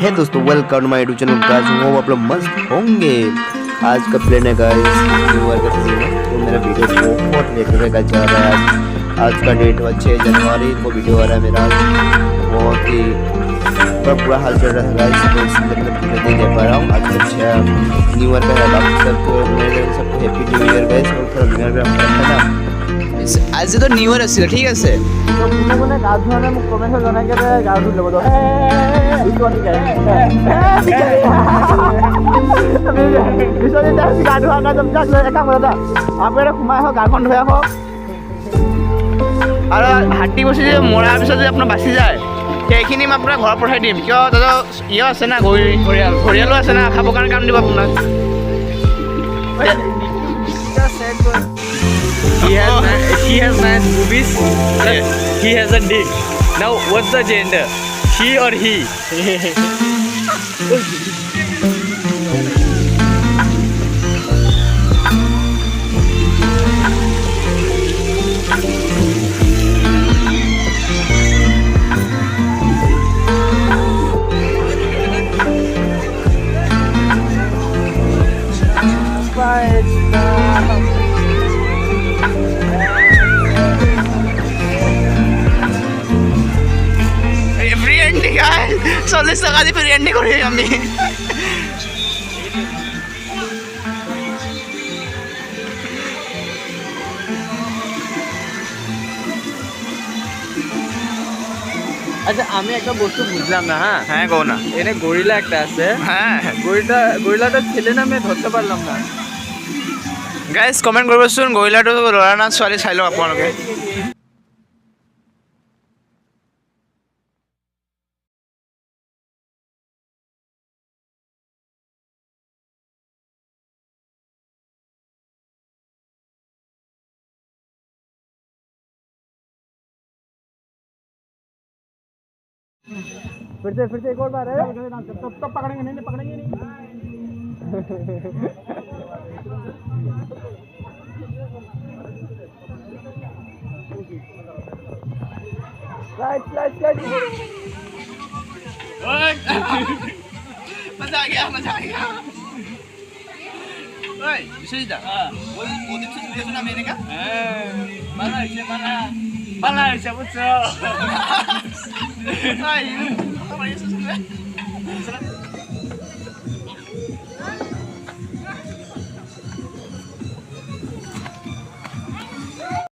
है दोस्तों, welcome to my YouTube channel guys. Hope आप लोग मस्त होंगे। आज का प्लान है गाइस, न्यू ईयर का सीजन है तो मेरा वीडियो बहुत लेट होकर जा रहा है। आज का डेट 6 जनवरी को वीडियो आ रहा है मेरा। बहुत ही बुरा हाल चल रहा है गाइस, तो इसलिए मैं वीडियो नहीं दे पा रहा हूँ। आज कुछ न्यू ईयर का है, आप सबको मेरे सबको हैप्पी न्यू ईयर गाइस। और थोड़ा न्यू ईयर का ना আজি তো নিউ ইয়ার আছিল, ঠিক আছে। কোনে কোনে গা ধোৱা নাই মোক কমেণ্টত জনাই কেনে গা ধুই ল'ব তো বিশ্বজিৎ গা ধোৱা নাই যাম যাক লৈ একা মজা আপোনালোকে সোমাই আহক, গাখন ধুই আহক। আৰু হাতী বস্তু যে মৰাৰ পিছত যে আপোনাৰ বাচি যায়, সেইখিনি মই আপোনাৰ ঘৰত পঠাই দিম। কিয় দাদা ইয়ে আছে না, ঘৰিয়ালো আছে না, খাবৰ কাৰণে কাম দিব আপোনাক। He has nice movies. He has a dick. Now, what's the gender? She or he? Free entry guys, 40 টাকা দিয়ে ফ্রি এন্ট্রি করি আমি। আচ্ছা, আমি একটা বস্তু বুঝলাম না। হ্যাঁ কও না। এনে গরিলা একটা আছে। হ্যাঁ গরিলাটা ছেলে না মেয়ে ধরতে পারলাম না। গাইজ কমেণ্ট কৰিবচোন, গৰিলাটো ল'ৰা না ছোৱালী চাই লওক আপোনালোকে। फिर से एक और बार है, तब पकड़ेंगे नहीं राइट मजा आ गया ओए বিশ্বজিৎ দা, ওই ওদের সাথে ভিডিও শোনা মেনে কা ভালো হয়েছে বুঝছো। আই আমার এসে শুনবে